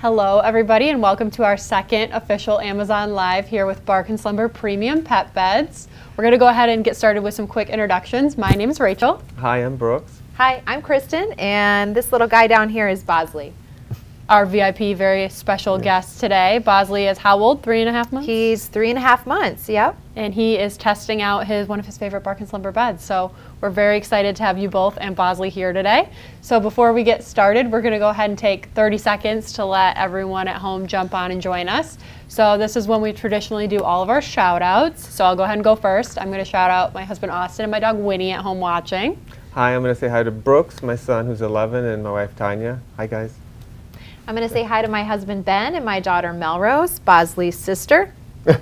Hello everybody and welcome to our second official Amazon Live here with Bark & Slumber Premium Pet Beds. We're going to go ahead and get started with some quick introductions. My name is Rachel. Hi, I'm Brooks. Hi, I'm Kristen, and this little guy down here is Bosley. Our VIP, very special guest today. Bosley is how old? 3.5 months? He's 3.5 months, yep. And he is testing out one of his favorite Bark & Slumber beds. So we're very excited to have you both and Bosley here today. So before we get started, we're going to go ahead and take 30 seconds to let everyone at home jump on and join us. So this is when we traditionally do all of our shout outs. So I'll go ahead and go first. I'm going to shout out my husband Austin and my dog Winnie at home watching. Hi, I'm going to say hi to Brooks, my son who's 11, and my wife Tanya. Hi guys. I'm going to say hi to my husband Ben and my daughter Melrose, Bosley's sister.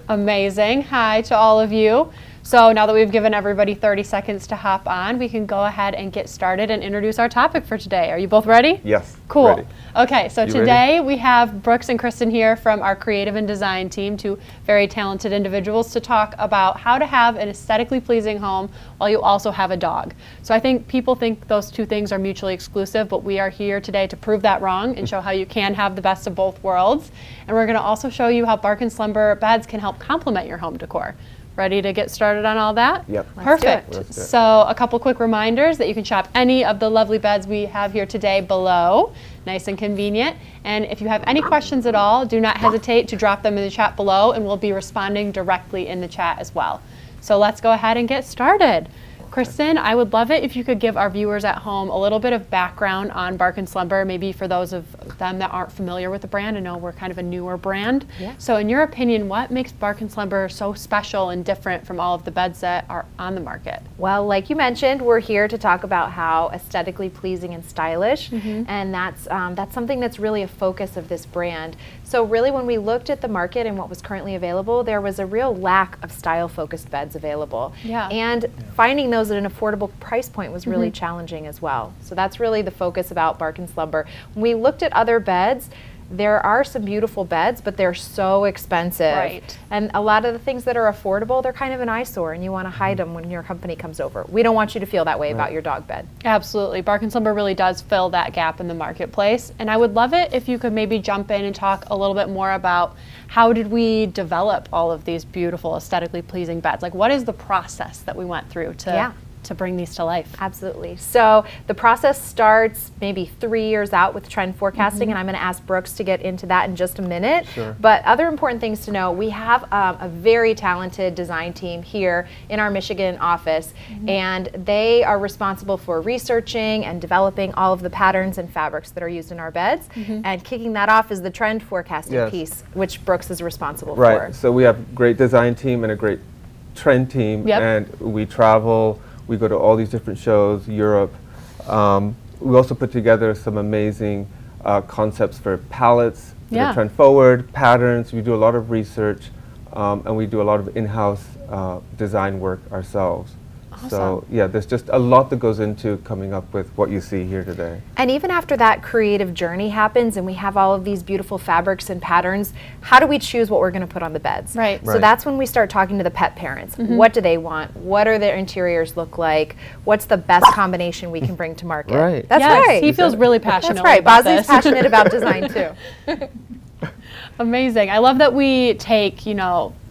Amazing. Hi to all of you. So now that we've given everybody 30 seconds to hop on, we can go ahead and get started and introduce our topic for today. Are you both ready? Yes. Cool. Ready. Okay, so today we have Brooks and Kristen here from our creative and design team, two very talented individuals, to talk about how to have an aesthetically pleasing home while you also have a dog. So I think people think those two things are mutually exclusive, but we are here today to prove that wrong and show how you can have the best of both worlds. And we're going to also show you how Bark & Slumber beds can help complement your home decor. Ready to get started on all that? Yep. Perfect. Let's do it. So a couple quick reminders that you can shop any of the lovely beds we have here today below. Nice and convenient. And if you have any questions at all, do not hesitate to drop them in the chat below and we'll be responding directly in the chat as well. So let's go ahead and get started. Kristen, I would love it if you could give our viewers at home a little bit of background on Bark & Slumber, maybe for those of them that aren't familiar with the brand. I know we're kind of a newer brand. Yeah. So in your opinion, what makes Bark & Slumber so special and different from all of the beds that are on the market? Well, like you mentioned, we're here to talk about how aesthetically pleasing and stylish, and that's something that's really a focus of this brand. So really when we looked at the market and what was currently available, there was a real lack of style-focused beds available. Yeah. And finding those at an affordable price point was really challenging as well. So that's really the focus about Bark & Slumber. When we looked at other beds, there are some beautiful beds, but they're so expensive. Right. And a lot of the things that are affordable, they're kind of an eyesore and you want to hide them when your company comes over. We don't want you to feel that way about your dog bed. Absolutely. Bark & Slumber really does fill that gap in the marketplace. And I would love it if you could maybe jump in and talk a little bit more about how did we develop all of these beautiful, aesthetically pleasing beds? Like, what is the process that we went through to bring these to life? Absolutely. So the process starts maybe 3 years out with trend forecasting, and I'm going to ask Brooks to get into that in just a minute. Sure. But other important things to know, we have a very talented design team here in our Michigan office, and they are responsible for researching and developing all of the patterns and fabrics that are used in our beds, and kicking that off is the trend forecasting piece, which Brooks is responsible for. Right. So we have a great design team and a great trend team, and we travel. We go to all these different shows, Europe. We also put together some amazing concepts for palettes, that are trend forward, patterns. We do a lot of research, and we do a lot of in-house design work ourselves. Awesome. So yeah, there's just a lot that goes into coming up with what you see here today. And even after that creative journey happens and we have all of these beautiful fabrics and patterns, how do we choose what we're going to put on the beds? Right. So that's when we start talking to the pet parents. What do they want? What are their interiors look like? What's the best combination we can bring to market? Right. That's Yes, right. he feels really passionate That's right. about Bosley's this. passionate about design too. Amazing. I love that we take,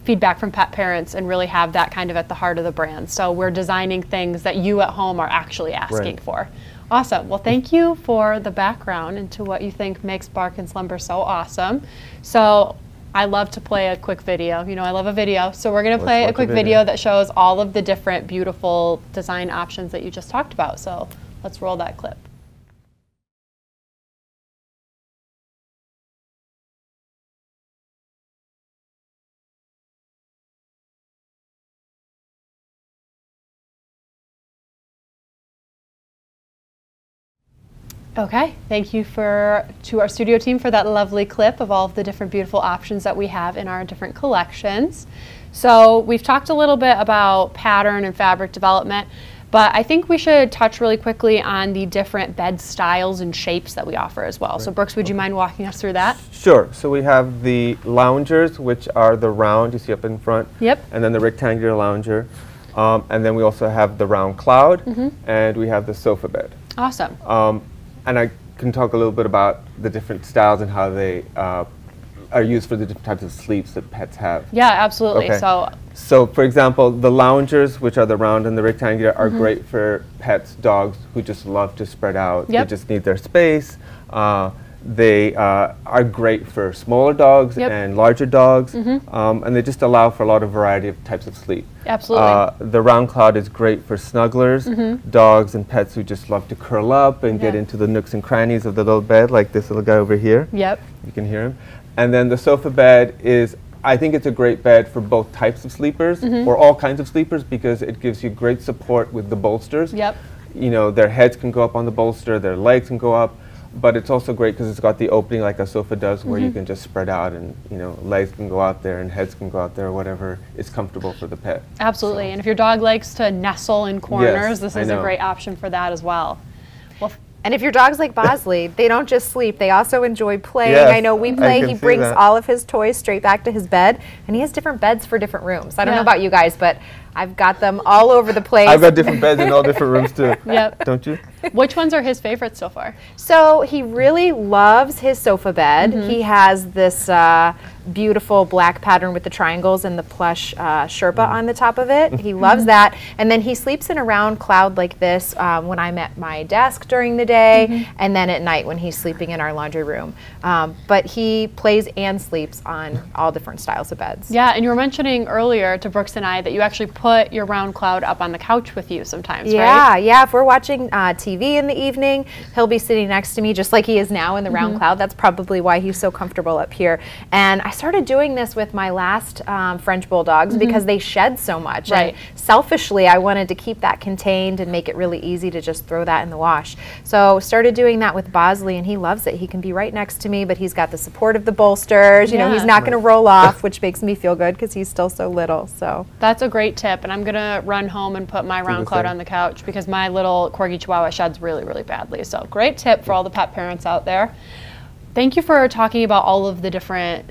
feedback from pet parents and really have that kind of at the heart of the brand. So we're designing things that you at home are actually asking for. Awesome. Well, thank you for the background into what you think makes Bark & Slumber so awesome. So I love to play a quick video. I love a video. So we're going to play a quick video that shows all of the different beautiful design options that you just talked about. So let's roll that clip. Okay, thank you to our studio team for that lovely clip of all of the different beautiful options that we have in our different collections. So we've talked a little bit about pattern and fabric development, but I think we should touch really quickly on the different bed styles and shapes that we offer as well. So Brooks, would you mind walking us through that? Sure. So we have the loungers, which are the round you see up in front, and then the rectangular lounger. And then we also have the round cloud, and we have the sofa bed. Awesome. And I can talk a little bit about the different styles and how they are used for the different types of sleeps that pets have. Yeah, absolutely. Okay. So for example, the loungers, which are the round and the rectangular, are great for pets, dogs who just love to spread out. They just need their space. They are great for smaller dogs and larger dogs, and they just allow for a lot of variety of types of sleep. Absolutely. The round cloud is great for snugglers, dogs and pets who just love to curl up and get into the nooks and crannies of the little bed, like this little guy over here. Yep. You can hear him. And then the sofa bed is, I think it's a great bed for both types of sleepers, or all kinds of sleepers, because it gives you great support with the bolsters. Yep. You know, their heads can go up on the bolster, their legs can go up, but it's also great because it's got the opening like a sofa does, where you can just spread out, and you know, legs can go out there and heads can go out there, or whatever is comfortable for the pet. Absolutely. So. And if your dog likes to nestle in corners, this is a great option for that as well. Well, and if your dog's like Bosley, they don't just sleep, they also enjoy playing. Yes, I know we play, he brings that. all of his toys straight back to his bed, and he has different beds for different rooms. I don't know about you guys, but I've got them all over the place. I've got different beds in all different rooms too. Yep. Don't you? Which ones are his favorites so far? So he really loves his sofa bed. He has this beautiful black pattern with the triangles and the plush Sherpa on the top of it. He loves that. And then he sleeps in a round cloud like this when I'm at my desk during the day, and then at night when he's sleeping in our laundry room. But he plays and sleeps on all different styles of beds. Yeah, and you were mentioning earlier to Brooks and I that you actually put your round cloud up on the couch with you sometimes, right? Yeah. If we're watching TV in the evening, he'll be sitting next to me just like he is now in the round cloud. That's probably why he's so comfortable up here. And I started doing this with my last French Bulldogs because they shed so much. Right. And selfishly, I wanted to keep that contained and make it really easy to just throw that in the wash. So started doing that with Bosley, and he loves it. He can be right next to me, but he's got the support of the bolsters. You know, he's not going to roll off, which makes me feel good because he's still so little. So that's a great tip, and I'm going to run home and put my round cloud on the couch because my little Corgi Chihuahua sheds really, really badly. So great tip for all the pet parents out there. Thank you for talking about all of the different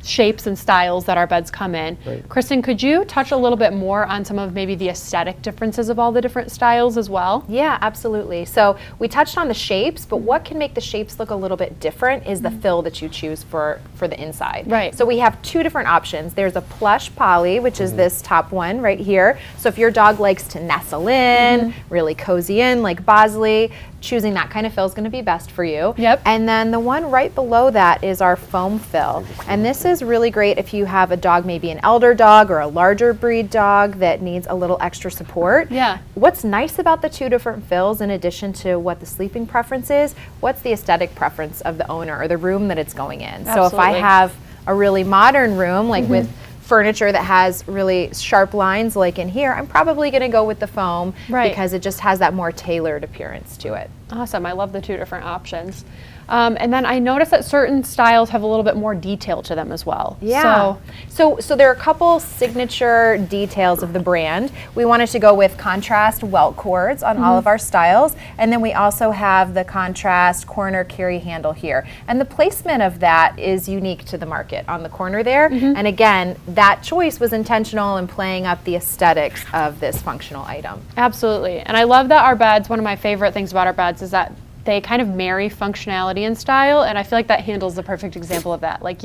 shapes and styles that our beds come in. Right. Kristen, could you touch a little bit more on some of maybe the aesthetic differences of all the different styles as well? Yeah, absolutely. So we touched on the shapes, but what can make the shapes look a little bit different is the fill that you choose for the inside. Right. So we have two different options. There's a plush poly, which is this top one right here. So if your dog likes to nestle in, really cozy in like Bosley, choosing that kind of fill is going to be best for you. Yep. And then the one right below that is our foam fill. And this is really great if you have a dog, maybe an elder dog or a larger breed dog that needs a little extra support. Yeah. What's nice about the two different fills, in addition to what the sleeping preference is, what's the aesthetic preference of the owner or the room that it's going in? Absolutely. So if I have a really modern room, like with furniture that has really sharp lines like in here, I'm probably going to go with the foam because it just has that more tailored appearance to it. Awesome. I love the two different options. And then I noticed that certain styles have a little bit more detail to them as well. Yeah. So there are a couple signature details of the brand. We wanted to go with contrast welt cords on all of our styles, and then we also have the contrast corner carry handle here. And the placement of that is unique to the market on the corner there. And again, that choice was intentional in playing up the aesthetics of this functional item. Absolutely. And I love that our beds, one of my favorite things about our beds is that they kind of marry functionality and style, and I feel like that handle's the perfect example of that. Like,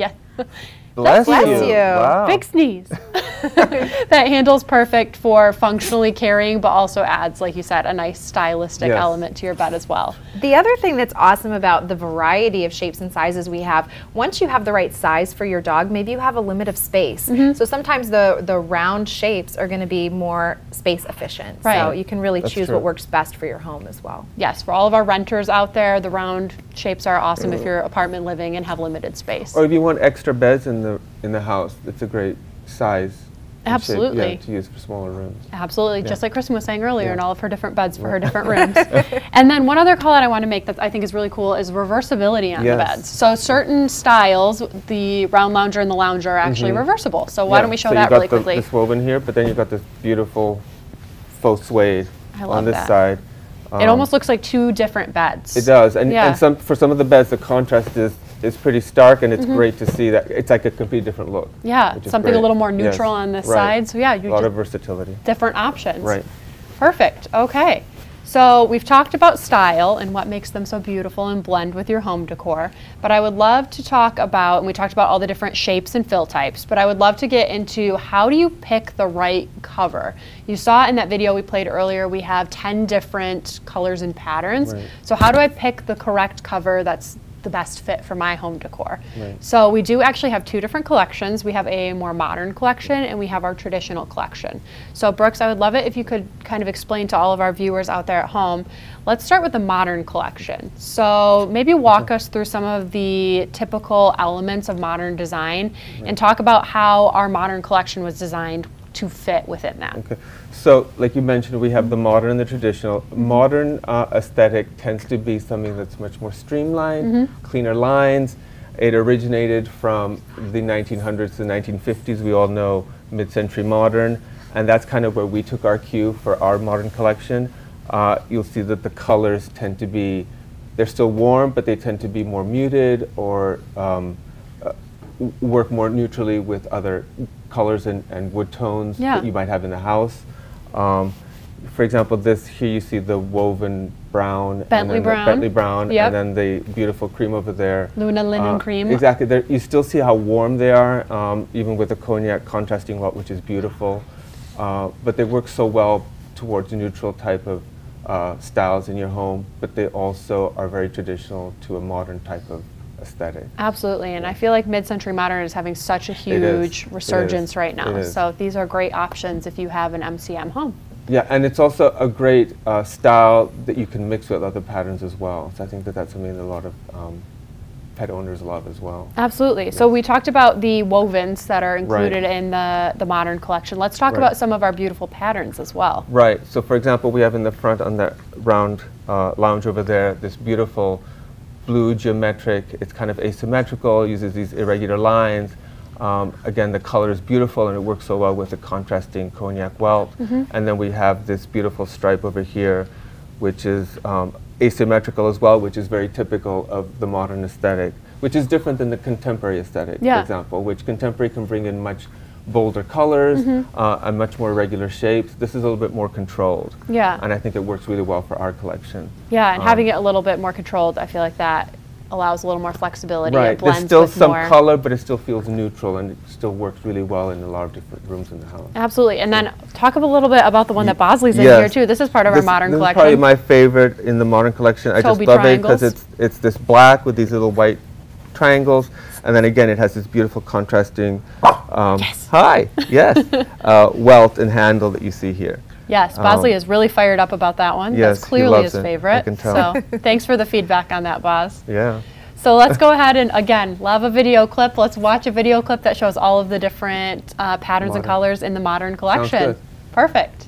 Bless you. Wow. Big sneeze. That handle's perfect for functionally carrying, but also adds, like you said, a nice stylistic element to your bed as well. The other thing that's awesome about the variety of shapes and sizes we have, once you have the right size for your dog, maybe you have a limit of space. So sometimes the round shapes are going to be more space efficient. Right. So you can really choose what works best for your home as well. Yes, for all of our renters out there, the round shapes are awesome if you're apartment living and have limited space. Or if you want extra beds in the house, it's a great size. Absolutely. To use for smaller rooms. Absolutely, just like Kristen was saying earlier, in all of her different beds for her different rooms. And then one other call out I want to make that I think is really cool is reversibility on the beds. So certain styles, the round lounger and the lounger are actually reversible. So why don't we show that really quickly? This woven here, but then you've got this beautiful faux suede on this side. It almost looks like two different beds. It does, and for some of the beds, the contrast is pretty stark, and it's great to see that it's like a completely different look. Yeah, something a little more neutral on this side. So yeah, a lot of versatility. Different options. Right. Perfect. Okay. So we've talked about style and what makes them so beautiful and blend with your home decor, but I would love to talk about, and we talked about all the different shapes and fill types, but I would love to get into how do you pick the right cover? You saw in that video we played earlier, we have 10 different colors and patterns. Right. So how do I pick the correct cover that's the best fit for my home decor? Right. So we do actually have two different collections. We have a more modern collection and we have our traditional collection. So Brooks, I would love it if you could kind of explain to all of our viewers out there at home. Let's start with the modern collection. So maybe walk us through some of the typical elements of modern design and talk about how our modern collection was designed to fit within that. Okay. So, like you mentioned, we have the modern and the traditional. Modern aesthetic tends to be something that's much more streamlined, cleaner lines. It originated from the 1900s to the 1950s. We all know mid-century modern, and that's kind of where we took our cue for our modern collection. You'll see that the colors tend to be, they're still warm, but they tend to be more muted or work more neutrally with other colors and wood tones that you might have in the house. For example, this here you see the woven brown, Bentley brown, and then the beautiful cream over there. Luna linen cream. Exactly. There, you still see how warm they are, even with the cognac contrasting welt, which is beautiful. But they work so well towards a neutral type of styles in your home, but they also are very traditional to a modern type of aesthetic. Absolutely, and I feel like mid-century modern is having such a huge resurgence right now. So these are great options if you have an MCM home. Yeah, and it's also a great style that you can mix with other patterns as well. So I think that that's something that a lot of pet owners love as well. Absolutely. Yes. So we talked about the wovens that are included in the modern collection. Let's talk about some of our beautiful patterns as well. Right. So for example, we have in the front on that round lounge over there, this beautiful blue geometric. It's kind of asymmetrical, uses these irregular lines. Again, the color is beautiful and it works so well with the contrasting cognac welt. And then we have this beautiful stripe over here, which is asymmetrical as well, which is very typical of the modern aesthetic, which is different than the contemporary aesthetic, for example, which contemporary can bring in much bolder colors and much more regular shapes. This is a little bit more controlled. Yeah. And I think it works really well for our collection. Yeah, and having it a little bit more controlled, I feel like that allows a little more flexibility. Right. It blends There's still with some more color, but it still feels neutral and it still works really well in a lot of different rooms in the house. Absolutely. And then talk a little bit about the one that Bosley's in here too. This is part of our modern collection. This is probably my favorite in the modern collection. I just love it because it's this black with these little white triangles, and then again it has this beautiful contrasting welt and handle that you see here. Yes, Bosley is really fired up about that one. Yes, that's clearly his favorite. I can tell. So thanks for the feedback on that, Boz. Yeah. So let's go ahead and, again, love a video clip. Let's watch a video clip that shows all of the different patterns and colors in the modern collection. Sounds good. Perfect.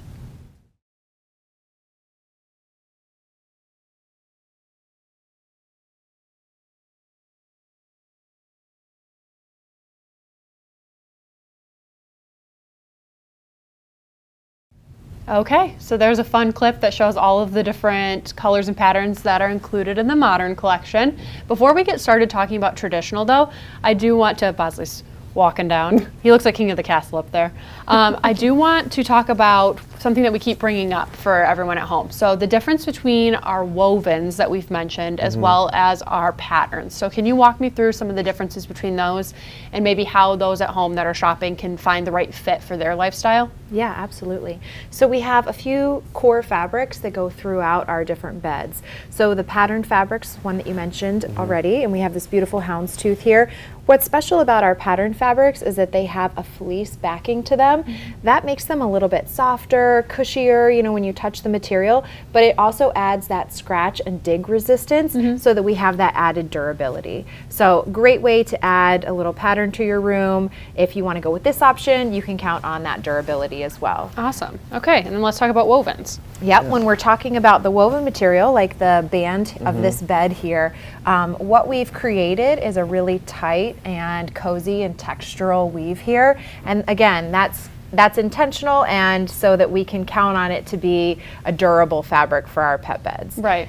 Okay, so there's a fun clip that shows all of the different colors and patterns that are included in the modern collection. Before we get started talking about traditional though, I do want to, Bosley's walking down. He looks like king of the castle up there. I do want to talk about something that we keep bringing up for everyone at home. So the difference between our wovens that we've mentioned as well as our patterns. So can you walk me through some of the differences between those and maybe how those at home that are shopping can find the right fit for their lifestyle? Yeah, absolutely. So we have a few core fabrics that go throughout our different beds. So the patterned fabrics, one that you mentioned already, and we have this beautiful houndstooth here. What's special about our patterned fabrics is that they have a fleece backing to them. That makes them a little bit softer, cushier, you know, when you touch the material, but it also adds that scratch and dig resistance so that we have that added durability. So great way to add a little pattern to your room. If you want to go with this option, you can count on that durability as well. Awesome. Okay, and then let's talk about wovens. Yep, when we're talking about the woven material, like the band of this bed here, what we've created is a really tight and cozy and textural weave here. And again, that's that's intentional, and so that we can count on it to be a durable fabric for our pet beds. Right.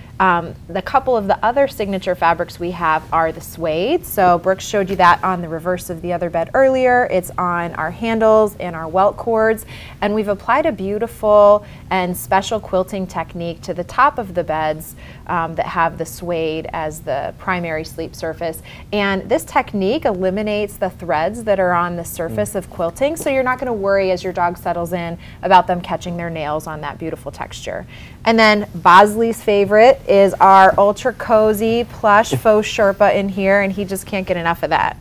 The couple of the other signature fabrics we have are the suede. So Brooks showed you that on the reverse of the other bed earlier. It's on our handles and our welt cords, and we've applied a beautiful and special quilting technique to the top of the beds that have the suede as the primary sleep surface. And this technique eliminates the threads that are on the surface of quilting, so you're not going to worry as your dog settles in about them catching their nails on that beautiful texture. And then Bosley's favorite is our ultra cozy plush faux Sherpa in here, and he just can't get enough of that.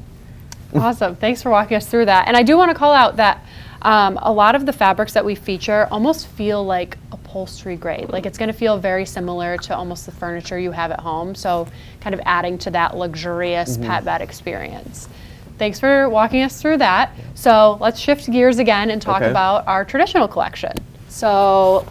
Awesome. Thanks for walking us through that. And I do want to call out that a lot of the fabrics that we feature almost feel like upholstery grade. Like it's going to feel very similar to almost the furniture you have at home. So kind of adding to that luxurious pet bed experience. Thanks for walking us through that. So let's shift gears again and talk about our traditional collection. So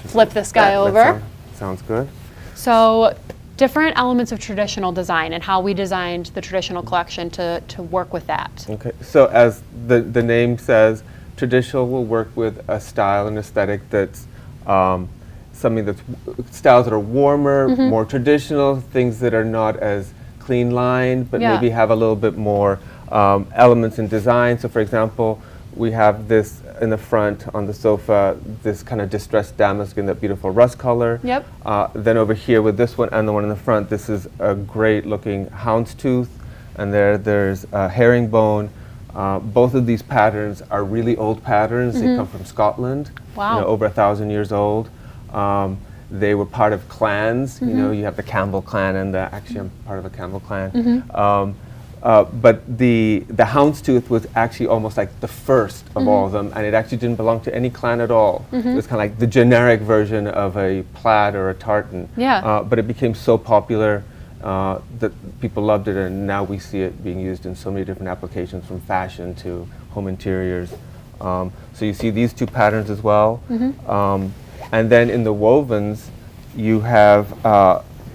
flip this guy over. Sounds good. So different elements of traditional design and how we designed the traditional collection to work with that. Okay, so as the name says, traditional will work with a style and aesthetic that's something that's styles that are warmer, more traditional, things that are not as clean lined, but maybe have a little bit more elements in design. So for example, we have this in the front on the sofa, this kind of distressed damask in that beautiful rust color. Yep. Then over here with this one and the one in the front, this is a great looking houndstooth, and there's herringbone. Both of these patterns are really old patterns. They come from Scotland. Wow. You know, over 1,000 years old. They were part of clans. You know, you have the Campbell clan, and actually I'm part of a Campbell clan. But the houndstooth was actually almost like the first of all of them, and it actually didn't belong to any clan at all. It was kind of like the generic version of a plaid or a tartan. Yeah. But it became so popular that people loved it, and now we see it being used in so many different applications, from fashion to home interiors. So you see these two patterns as well. And then in the wovens, you have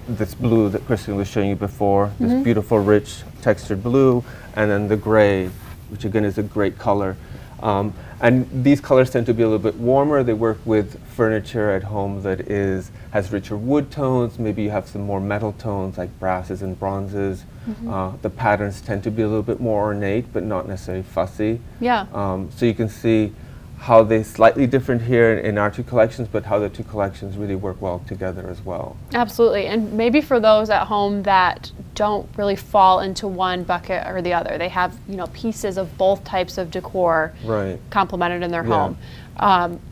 this blue that Kristen was showing you before, this beautiful, rich, textured blue, and then the gray, which again is a great color. And these colors tend to be a little bit warmer. They work with furniture at home that has richer wood tones. Maybe you have some more metal tones like brasses and bronzes. The patterns tend to be a little bit more ornate, but not necessarily fussy. Yeah. So you can see how they're slightly different here in our two collections, but how the two collections really work well together as well. Absolutely. And maybe for those at home that don't really fall into one bucket or the other, they have, you know, pieces of both types of decor complemented in their home.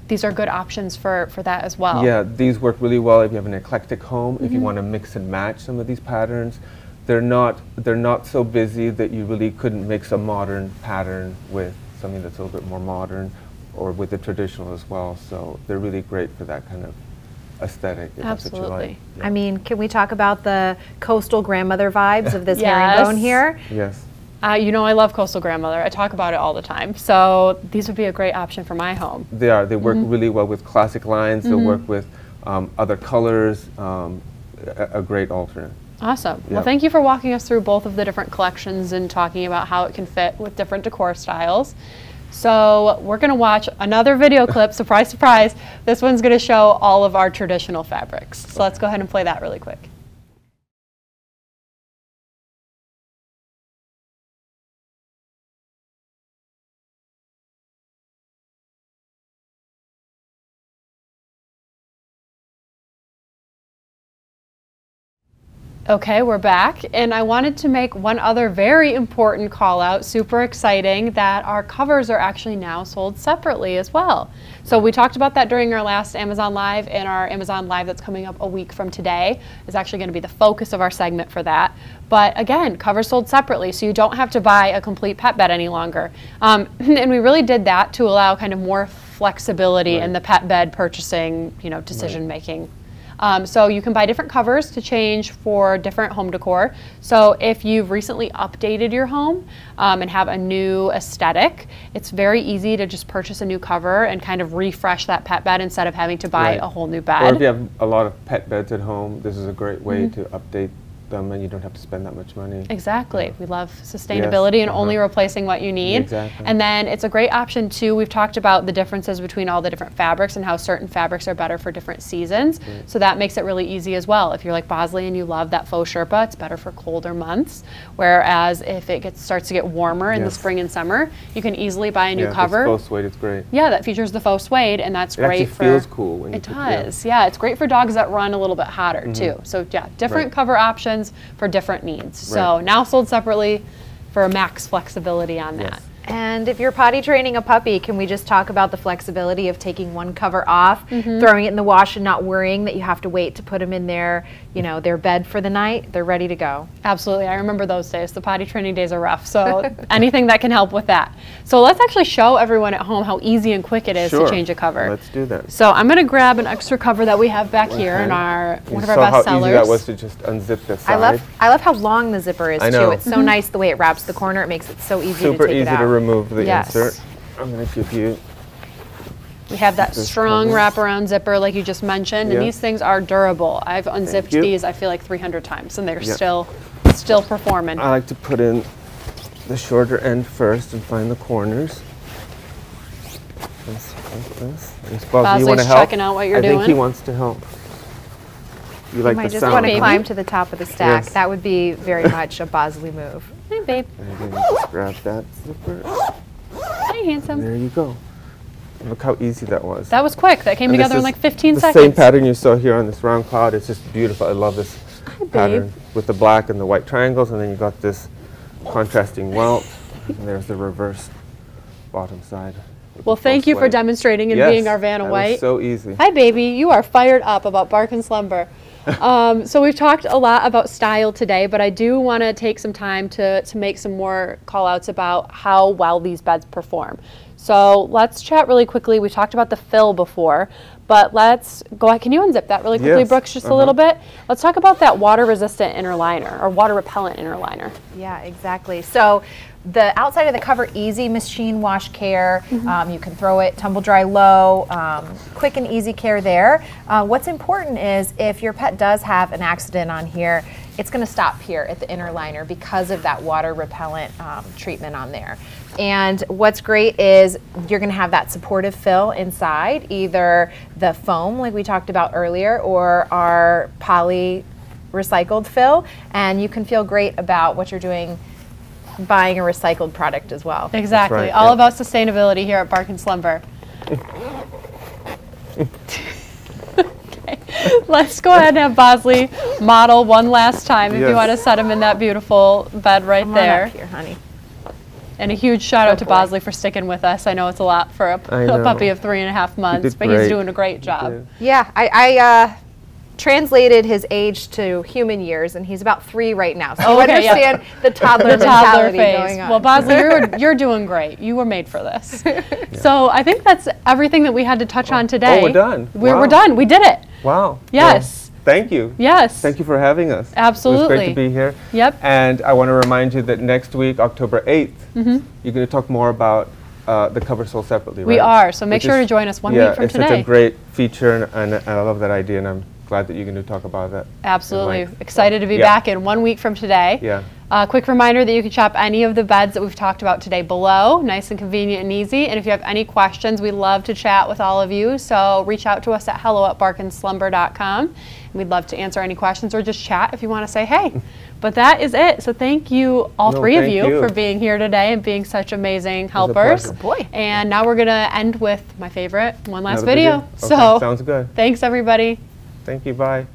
These are good options for that as well. Yeah, these work really well if you have an eclectic home, if you want to mix and match some of these patterns. They're not so busy that you really couldn't mix a modern pattern with something that's a little bit more modern, or with the traditional as well. So they're really great for that kind of aesthetic. If that's what you like. I mean, can we talk about the coastal grandmother vibes of this herringbone here? Yes. You know, I love coastal grandmother. I talk about it all the time. So these would be a great option for my home. They are. They work really well with classic lines. They'll work with other colors. A great alternate. Awesome. Well, thank you for walking us through both of the different collections and talking about how it can fit with different decor styles. So we're going to watch another video clip, surprise, surprise. This one's going to show all of our traditional fabrics. So let's go ahead and play that really quick. Okay, we're back, and I wanted to make one other very important call out, super exciting, that our covers are actually now sold separately as well. So we talked about that during our last Amazon Live, and our Amazon Live that's coming up a week from today is actually going to be the focus of our segment for that. But again, covers sold separately, so you don't have to buy a complete pet bed any longer. And we really did that to allow kind of more flexibility in the pet bed purchasing, you know, decision making. So you can buy different covers to change for different home decor. So if you've recently updated your home and have a new aesthetic, it's very easy to just purchase a new cover and kind of refresh that pet bed instead of having to buy a whole new bed. Or if you have a lot of pet beds at home, this is a great way to update them, and you don't have to spend that much money. Exactly. We love sustainability and only replacing what you need. Exactly. And then it's a great option too. We've talked about the differences between all the different fabrics and how certain fabrics are better for different seasons. So that makes it really easy as well. If you're like Bosley and you love that faux Sherpa, it's better for colder months. Whereas if it starts to get warmer in the spring and summer, you can easily buy a new cover. Faux suede is great. Yeah, that features the faux suede, and that's great for. It actually feels cool when you It does. Yeah, it's great for dogs that run a little bit hotter too. So yeah, different cover options for different needs. So now sold separately for max flexibility on that. And if you're potty training a puppy, can we just talk about the flexibility of taking one cover off, throwing it in the wash, and not worrying that you have to wait to put them in their, their bed for the night? They're ready to go. Absolutely. I remember those days. The potty training days are rough. So anything that can help with that. So let's actually show everyone at home how easy and quick it is to change a cover. Let's do that. So I'm going to grab an extra cover that we have back here in one of our best sellers. You saw how easy that was to just unzip this side. I love how long the zipper is too. It's so nice the way it wraps the corner. It makes it so easy to take it out. Super easy to remove the insert. I'm going to give you. We have that strong wraparound zipper like you just mentioned, and these things are durable. I've unzipped these, I feel like 300 times, and they're still performing. I like to put in the shorter end first and find the corners. Like this. Bosley's you want to help? checking out what you're doing. I think he wants to help. You like might the just sound? want to climb to the top of the stack. That would be very much a Bosley move. Hey, babe. And then just grab that zipper. Hey, handsome. There you go. Look how easy that was. That was quick. That came together in like 15 seconds. The same pattern you saw here on this round cloud. It's just beautiful. I love this pattern with the black and the white triangles, and then you got this contrasting welt, and there's the reverse bottom side. Well, thank you for demonstrating and being our Vanna White. Was so easy. Hi, baby. You are fired up about Bark and Slumber. So we've talked a lot about style today, but I do want to take some time to make some more call outs about how well these beds perform. So let's chat really quickly. We talked about the fill before, but let's go ahead. Can you unzip that really quickly, Brooks, just a little bit? Let's talk about that water resistant inner liner or water repellent inner liner. Yeah, exactly. So the outside of the cover, easy machine wash care. You can throw it tumble dry low, quick and easy care there. What's important is if your pet does have an accident on here, it's going to stop here at the inner liner because of that water repellent treatment on there. And what's great is you're going to have that supportive fill inside, either the foam like we talked about earlier or our poly recycled fill, and you can feel great about what you're doing buying a recycled product as well. Exactly. Right, all about sustainability here at Bark and Slumber. Okay. Let's go ahead and have Bosley model one last time if you want to set him in that beautiful bed right there. Come on up here, honey. And a huge shout out to Bosley for sticking with us. I know it's a lot for a puppy of 3.5 months, but he's doing a great job. Yeah, I translated his age to human years, and he's about 3 right now. So I understand the toddler mentality going on. Well, Bosley, you're doing great. You were made for this. So I think that's everything that we had to touch on today. Oh, we're done. We're done. We did it. Wow. Yes. Well, thank you. Yes. Thank you for having us. Absolutely. It was great to be here. Yep. And I want to remind you that next week, October 8th, you're going to talk more about the cover sold separately, right? We are. So make sure to join us 1 week from today. Yeah, it's such a great feature, and I love that idea, and I'm glad that you're going to talk about that. Absolutely. Excited to be back in 1 week from today. Yeah. Quick reminder that you can shop any of the beds that we've talked about today below. Nice and convenient and easy. And if you have any questions, we'd love to chat with all of you. So reach out to us at hello@barkandslumber.com. And we'd love to answer any questions or just chat if you want to say hey. But that is it. So thank you, all three of you, for being here today and being such amazing helpers. Boy. And now we're going to end with my favorite, one last video. Okay, So sounds good. Thanks, everybody. Thank you. Bye.